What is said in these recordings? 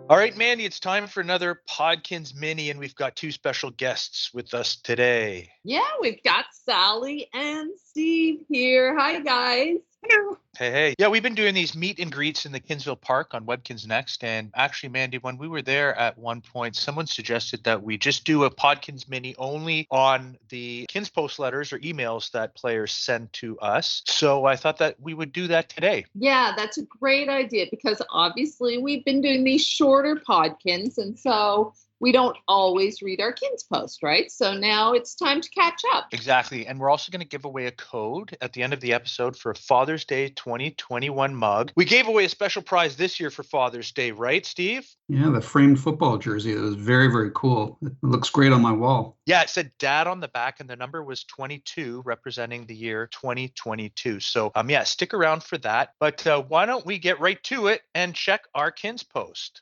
All right, Mandy, it's time for another Podkinz mini, and we've got two special guests with us today. Yeah, we've got Sally and Steve here. Hi, guys. Hello. Hey. Yeah, we've been doing these meet and greets in the Kinsville Park on Webkinz Next. And actually, Mandy, when we were there at one point, someone suggested that we just do a Podkinz mini only on the Kinzpost letters or emails that players send to us. So I thought that we would do that today. Yeah, that's a great idea because obviously we've been doing these shorter Podkinz, and so we don't always read our Kinzpost, right? So now it's time to catch up. Exactly. And we're also going to give away a code at the end of the episode for a Father's Day 2021 mug. We gave away a special prize this year for Father's Day, right, Steve? Yeah, the framed football jersey. It was very, very cool. It looks great on my wall. Yeah, it said Dad on the back, and the number was 22, representing the year 2022. So, yeah, stick around for that. But why don't we get right to it and check our Kinzpost?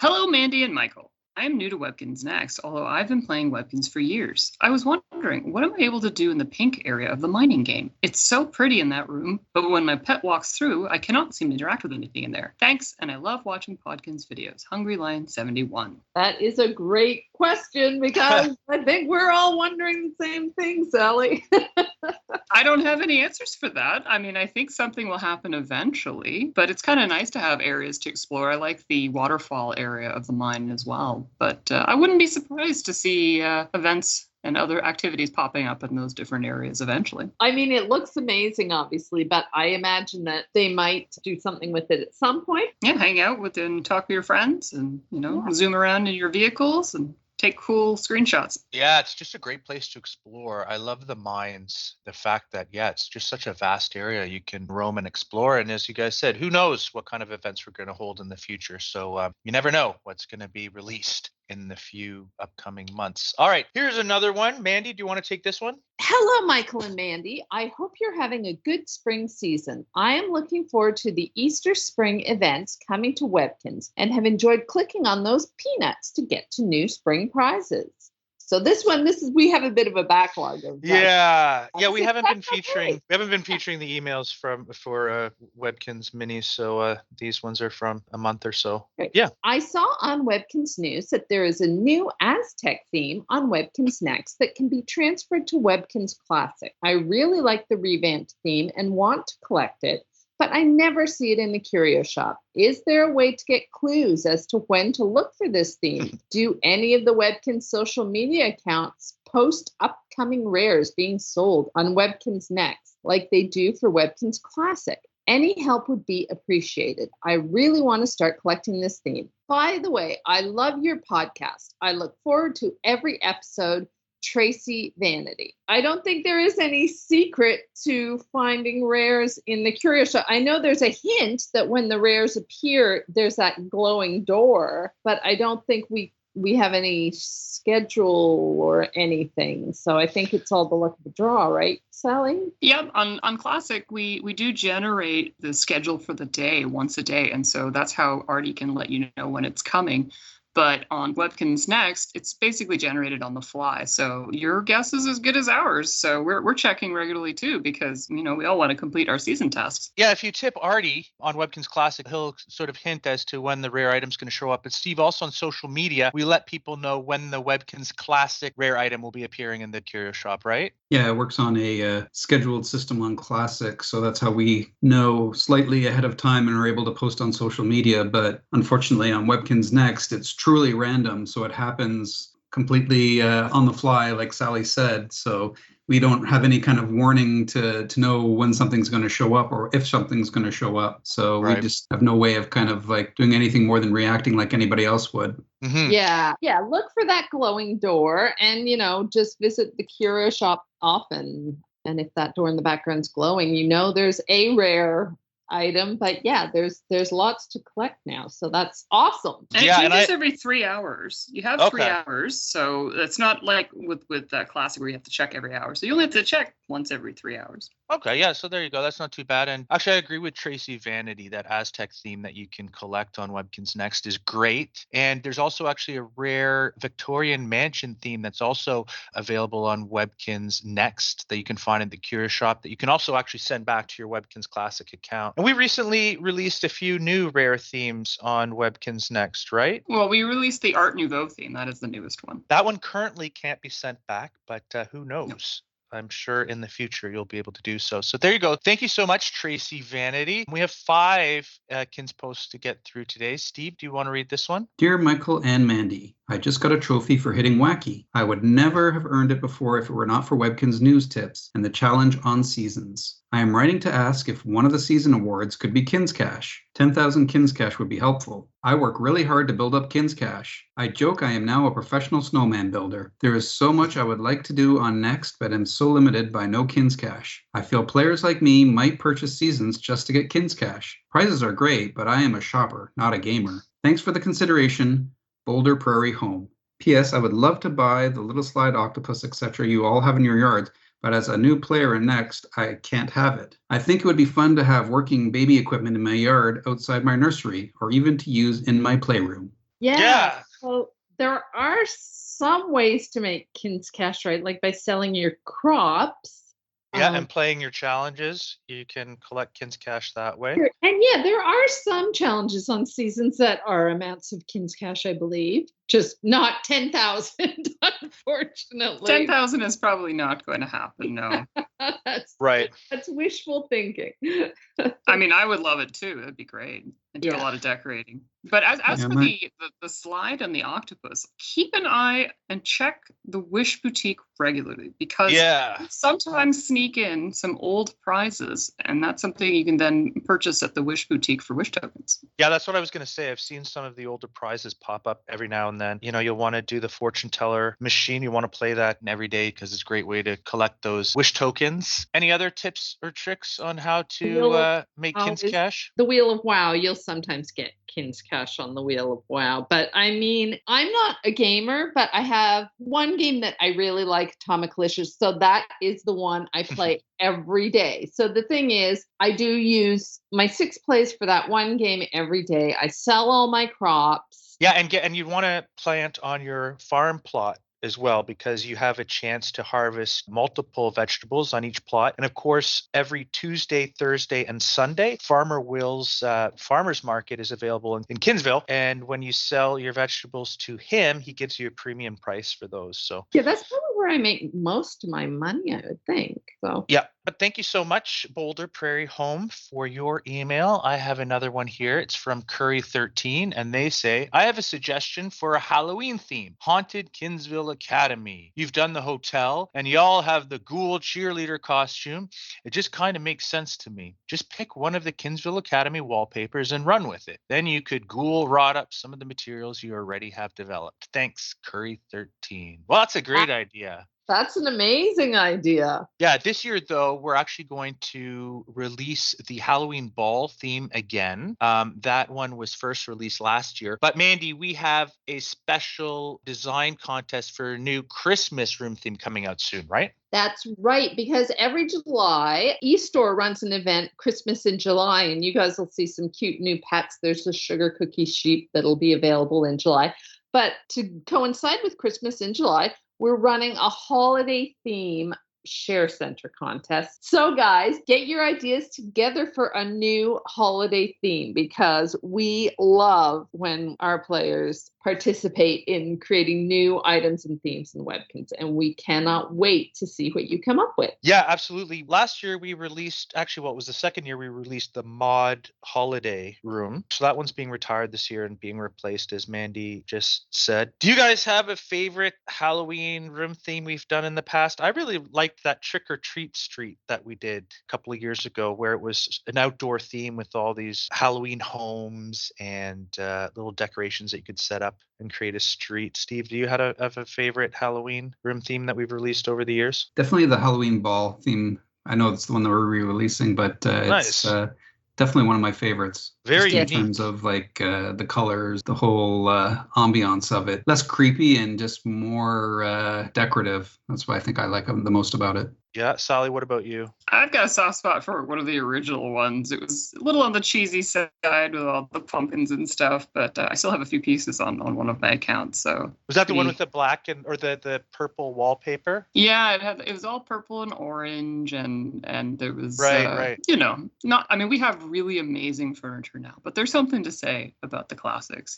Hello, Mandy and Michael. I am new to Webkinz Next, although I've been playing Webkinz for years. I was wondering, what am I able to do in the pink area of the mining game? It's so pretty in that room, but when my pet walks through, I cannot seem to interact with anything in there. Thanks, and I love watching Podkinz videos. Hungry Lion 71. That is a great question because I think we're all wondering the same thing, Sally. I don't have any answers for that. I mean, I think something will happen eventually, but it's kind of nice to have areas to explore. I like the waterfall area of the mine as well, but I wouldn't be surprised to see events and other activities popping up in those different areas eventually. I mean, it looks amazing, obviously, but I imagine that they might do something with it at some point. Yeah, hang out with and talk to your friends and, zoom around in your vehicles and take cool screenshots. Yeah, it's just a great place to explore. I love the mines, the fact that, it's just such a vast area you can roam and explore. And as you guys said, who knows what kind of events we're going to hold in the future. So you never know what's going to be released in the few upcoming months. All right, here's another one. Mandy, do you want to take this one? Hello, Michael and Mandy. I hope you're having a good spring season. I am looking forward to the Easter spring events coming to Webkinz and have enjoyed clicking on those peanuts to get to new spring prizes. So we have a bit of a backlog of we haven't been featuring the emails for Webkinz minis, so these ones are from a month or so. Great. Yeah. I saw on Webkinz News that there is a new Aztec theme on Webkinz Next that can be transferred to Webkinz Classic. I really like the revamped theme and want to collect it, but I never see it in the curio shop. Is there a way to get clues as to when to look for this theme? Do any of the Webkinz social media accounts post upcoming rares being sold on Webkinz Next like they do for Webkinz Classic? Any help would be appreciated. I really want to start collecting this theme. By the way, I love your podcast. I look forward to every episode. Tracy Vanity. I don't think there is any secret to finding rares in the curio shop. I know there's a hint that when the rares appear, there's that glowing door, but I don't think we have any schedule or anything. So I think it's all the luck of the draw, right, Sally? Yep. On Classic, we do generate the schedule for the day once a day. And so that's how Artie can let you know when it's coming. But on Webkinz Next, it's basically generated on the fly. So your guess is as good as ours. So we're checking regularly, too, because, we all want to complete our season tasks. Yeah, if you tip Artie on Webkinz Classic, he'll sort of hint as to when the rare item's going to show up. But Steve, also on social media, we let people know when the Webkinz Classic rare item will be appearing in the curio shop, right? Yeah, it works on a scheduled system on Classic. So that's how we know slightly ahead of time and are able to post on social media. But unfortunately, on Webkinz Next, it's truly random, so it happens completely on the fly, like Sally said. So we don't have any kind of warning to know when something's going to show up or if something's going to show up. So We just have no way of kind of like doing anything more than reacting like anybody else would. Mm-hmm. Yeah. Look for that glowing door and, just visit the curio shop often. And if that door in the background's glowing, there's a rare item, but there's lots to collect now, so that's awesome. And it changes every 3 hours. You have 3 hours, so it's not like with Classic where you have to check every hour. So you only have to check once every 3 hours. Okay, yeah, so there you go. That's not too bad. And actually, I agree with Tracy Vanity. That Aztec theme that you can collect on Webkinz Next is great. And there's also actually a rare Victorian mansion theme that's also available on Webkinz Next that you can find in the Cura shop that you can also actually send back to your Webkinz Classic account. And we recently released a few new rare themes on Webkinz Next, right? Well, we released the Art Nouveau theme. That is the newest one. That one currently can't be sent back, but who No. knows? I'm sure in the future you'll be able to do so. So there you go. Thank you so much, Tracy Vanity. We have 5 Kinzposts to get through today. Steve, do you want to read this one? Dear Michael and Mandy, I just got a trophy for hitting wacky. I would never have earned it before if it were not for Webkinz news tips and the challenge on seasons. I am writing to ask if one of the season awards could be Kinz Cash. 10,000 Kinz Cash would be helpful. I work really hard to build up Kinz Cash. I joke I am now a professional snowman builder. There is so much I would like to do on Next, but am so limited by no Kinz Cash. I feel players like me might purchase seasons just to get Kinz Cash. Prizes are great, but I am a shopper, not a gamer. Thanks for the consideration. Boulder Prairie Home. P.S. I would love to buy the little slide octopus, etc. you all have in your yards, but as a new player in Next, I can't have it. I think it would be fun to have working baby equipment in my yard outside my nursery, or even to use in my playroom. Yeah. So there are some ways to make Kinz Cash, right? Like by selling your crops. Yeah, and playing your challenges, you can collect Kinz Cash that way. And yeah, there are some challenges on seasons that are amounts of Kinz Cash, I believe. Just not 10,000, unfortunately. 10,000 is probably not going to happen, no. Right. That's wishful thinking. I mean, I would love it too. That'd be great. I do a lot of decorating. But as for the slide and the octopus, keep an eye and check the Wish Boutique regularly, because sometimes sneak in some old prizes, and that's something you can then purchase at the Wish Boutique for Wish tokens. Yeah, that's what I was going to say. I've seen some of the older prizes pop up every now and then. You know, you'll want to do the fortune teller machine. You want to play that every day because it's a great way to collect those Wish tokens. Any other tips or tricks on how to make Kinz Cash? The Wheel of WoW, you'll sometimes get Kinz Cash on the Wheel of WoW. But I mean, I'm not a gamer, but I have one game that I really like, Atomic Licious. So that is the one I play every day. So the thing is, I do use my 6 plays for that one game every day. I sell all my crops. Yeah, and you want to plant on your farm plot as well, because you have a chance to harvest multiple vegetables on each plot. And of course, every Tuesday, Thursday, and Sunday, Farmer Will's farmer's market is available in Kinsville. And when you sell your vegetables to him, he gives you a premium price for those. So yeah, that's probably where I make most of my money, I would think. So yeah. But thank you so much, Boulder Prairie Home, for your email. I have another one here. It's from Curry13, and they say, I have a suggestion for a Halloween theme, Haunted Kinsville Academy. You've done the hotel, and y'all have the ghoul cheerleader costume. It just kind of makes sense to me. Just pick one of the Kinsville Academy wallpapers and run with it. Then you could ghoul rot up some of the materials you already have developed. Thanks, Curry13. Well, that's a great idea. That's an amazing idea. Yeah, this year, though, we're actually going to release the Halloween ball theme again. That one was first released last year. But Mandy, we have a special design contest for a new Christmas room theme coming out soon, right? That's right, because every July, eStore runs an event, Christmas in July, and you guys will see some cute new pets. There's a sugar cookie sheep that'll be available in July. But to coincide with Christmas in July, we're running a holiday theme share center contest. So guys, get your ideas together for a new holiday theme, because we love when our players participate in creating new items and themes in Webkinz, and we cannot wait to see what you come up with. Yeah, absolutely. Last year we released, actually what was the second year we released the mod holiday room. So that one's being retired this year and being replaced, as Mandy just said. Do you guys have a favorite Halloween room theme we've done in the past? I really liked that Trick or Treat Street that we did a couple of years ago, where it was an outdoor theme with all these Halloween homes and little decorations that you could set up and create a street. Steve, do you have a favorite Halloween room theme that we've released over the years? Definitely the Halloween ball theme. I know it's the one that we're re-releasing, but Nice. It's definitely one of my favorites. Very Just in unique. terms of like the colors, the whole ambiance of it. Less creepy and just more decorative. That's why I think I like them the most about it. Yeah, Sally, what about you? I've got a soft spot for one of the original ones. It was a little on the cheesy side with all the pumpkins and stuff, but I still have a few pieces on one of my accounts. So Was that the one with the black or the purple wallpaper? Yeah, it was all purple and orange, and there was right. not. I mean, we have really amazing furniture now, but there's something to say about the classics.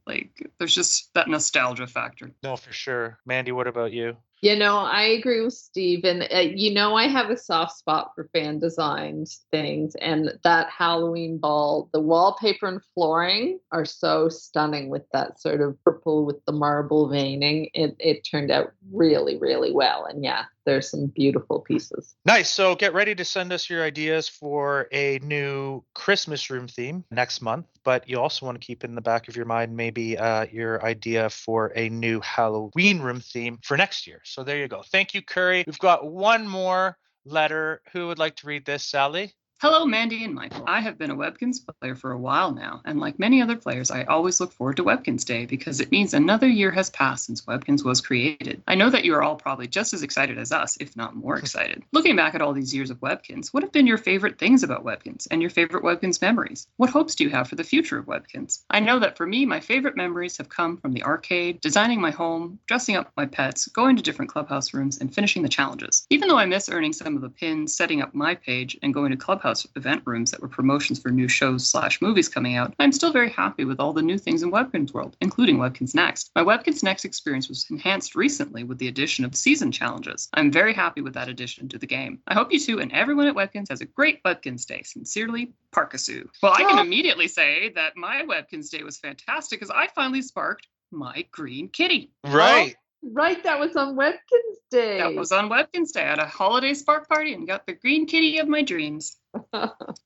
Like there's just that nostalgia factor. No, for sure. Mandy, what about you? I agree with Steve. And, I have a soft spot for fan designed things. And that Halloween ball, the wallpaper and flooring are so stunning with that sort of purple with the marble veining. It turned out really, really well. And yeah, there's some beautiful pieces. Nice. So get ready to send us your ideas for a new Christmas room theme next month. But you also want to keep in the back of your mind maybe your idea for a new Halloween room theme for next year. So there you go. Thank you, Curry. We've got one more letter. Who would like to read this, Sally? Hello, Mandy and Michael. I have been a Webkinz player for a while now, and like many other players, I always look forward to Webkinz Day because it means another year has passed since Webkinz was created. I know that you are all probably just as excited as us, if not more excited. Looking back at all these years of Webkinz, what have been your favorite things about Webkinz and your favorite Webkinz memories? What hopes do you have for the future of Webkinz? I know that for me, my favorite memories have come from the arcade, designing my home, dressing up my pets, going to different clubhouse rooms, and finishing the challenges. Even though I miss earning some of the pins, setting up my page, and going to clubhouse event rooms that were promotions for new shows/movies coming out, I'm still very happy with all the new things in Webkinz World, including Webkinz Next. My Webkinz Next experience was enhanced recently with the addition of season challenges. I'm very happy with that addition to the game. I hope you two and everyone at Webkinz has a great Webkinz Day. Sincerely, Parkasu. Well, I can immediately say that my Webkinz Day was fantastic because I finally sparked my green kitty. Right. Right, that was on Webkinz Day. That was on Webkinz Day. I had a holiday spark party and got the green kitty of my dreams.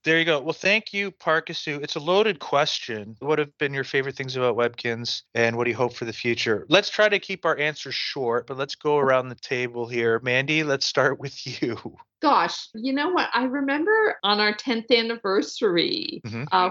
There you go. Well, thank you, Parkasu. It's a loaded question. What have been your favorite things about Webkinz, and what do you hope for the future? Let's try to keep our answers short, but let's go around the table here. Mandy, let's start with you. Gosh, you know what? I remember on our 10th anniversary,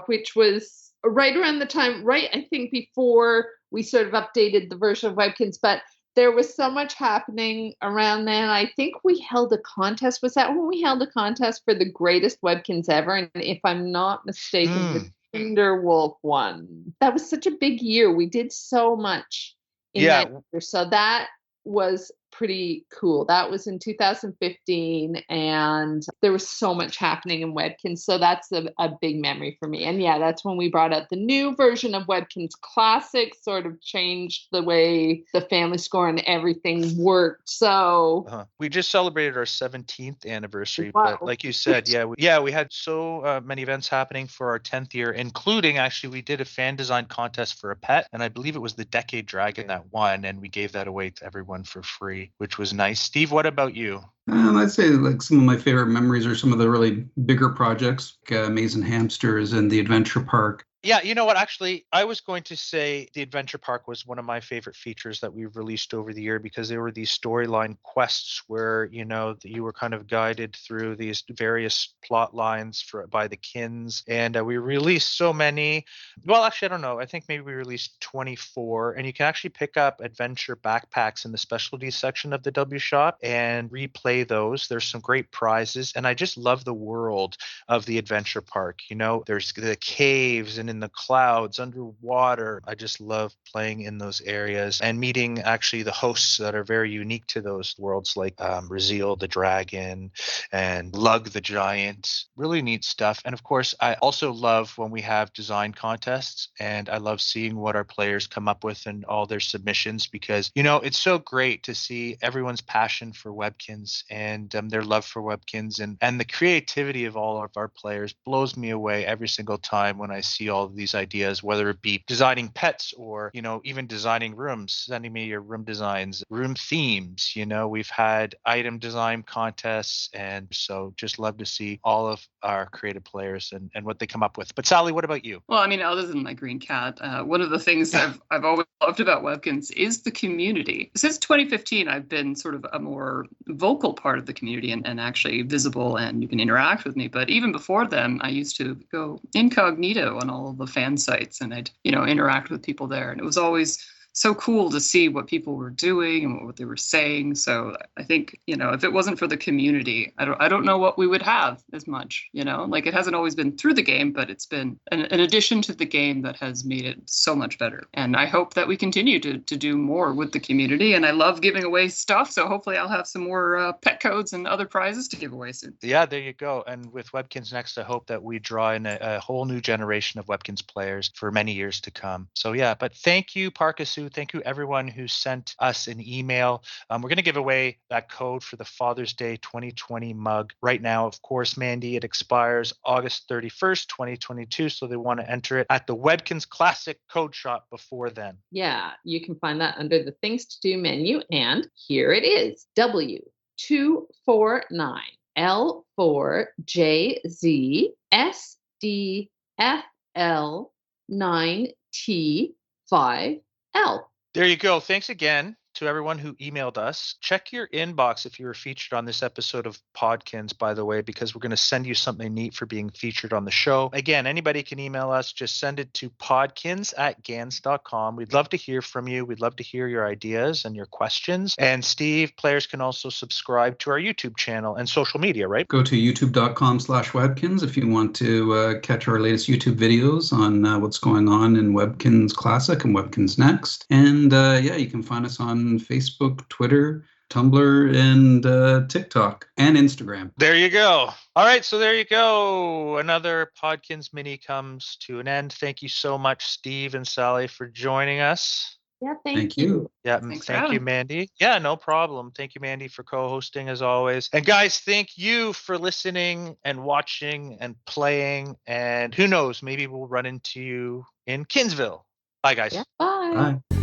which was right around the time, I think before we sort of updated the version of Webkinz, but there was so much happening around then. I think we held a contest. Was that when we held a contest for the greatest Webkinz ever? And if I'm not mistaken, the Tinderwolf one. That was such a big year. We did so much in that year. So that was pretty cool. That was in 2015, and there was so much happening in Webkinz. So that's a big memory for me. And yeah, that's when we brought out the new version of Webkinz Classic, sort of changed the way the family score and everything worked. So we just celebrated our 17th anniversary, but like you said, we had so many events happening for our 10th year, including actually we did a fan design contest for a pet, and I believe it was the Decade Dragon that won, and we gave that away to everyone for free, which was nice. Steve, what about you? I'd say like some of my favorite memories are some of the really bigger projects, like Maze and Hamsters and the Adventure Park. Yeah, you know what? Actually, I was going to say the Adventure Park was one of my favorite features that we've released over the year, because there were these storyline quests where, you were kind of guided through these various plot lines by the Kinz. And we released so many. Well, actually, I don't know. I think maybe we released 24. And you can actually pick up adventure backpacks in the specialties section of the W Shop and replay those. There's some great prizes. And I just love the world of the Adventure Park. There's the caves and in the clouds, underwater. I just love playing in those areas and meeting actually the hosts that are very unique to those worlds, like Raziel the dragon and Lug the giant. Really neat stuff. And of course, I also love when we have design contests, and I love seeing what our players come up with and all their submissions, because it's so great to see everyone's passion for Webkinz and their love for Webkinz, and the creativity of all of our players blows me away every single time when I see all of these ideas, whether it be designing pets or, even designing rooms, sending me your room designs, room themes. We've had item design contests, and so just love to see all of our creative players and what they come up with. But Sally, what about you? Well, I mean, other than my green cat, one of the things I've always loved about Webkinz is the community. Since 2015, I've been sort of a more vocal part of the community and actually visible, and you can interact with me. But even before then, I used to go incognito on all of the fan sites, and I'd interact with people there, and it was always so cool to see what people were doing and what they were saying. So I think, if it wasn't for the community, I don't know what we would have as much, like it hasn't always been through the game, but it's been an addition to the game that has made it so much better. And I hope that we continue to do more with the community. And I love giving away stuff. So hopefully I'll have some more pet codes and other prizes to give away soon. Yeah, there you go. And with Webkinz Next, I hope that we draw in a whole new generation of Webkinz players for many years to come. So yeah, but thank you, Parkasu. Thank you, everyone who sent us an email. We're going to give away that code for the Father's Day 2020 mug right now. Of course, Mandy, it expires August 31st, 2022. So they want to enter it at the Webkinz Classic code shop before then. Yeah, you can find that under the Things to Do menu. And here it is, W249L4JZFL9T5L. There you go. Thanks again to everyone who emailed us. Check your inbox if you were featured on this episode of Podkinz, by the way, because we're going to send you something neat for being featured on the show. Again, anybody can email us. Just send it to podkinz@gans.com. We'd love to hear from you. We'd love to hear your ideas and your questions. And Steve, players can also subscribe to our YouTube channel and social media, right? Go to youtube.com/Webkinz if you want to catch our latest YouTube videos on what's going on in Webkinz Classic and Webkinz Next. And you can find us on Facebook, Twitter, Tumblr, and TikTok, and Instagram. There you go. All right, so there you go. Another Podkinz mini comes to an end. Thank you so much, Steve and Sally, for joining us. Yeah, thank you. Yeah, Thanks thank you, Mandy. Yeah, no problem. Thank you, Mandy, for co-hosting as always. And guys, thank you for listening and watching and playing. And who knows, maybe we'll run into you in Kinsville. Bye, guys. Yeah, bye. Bye.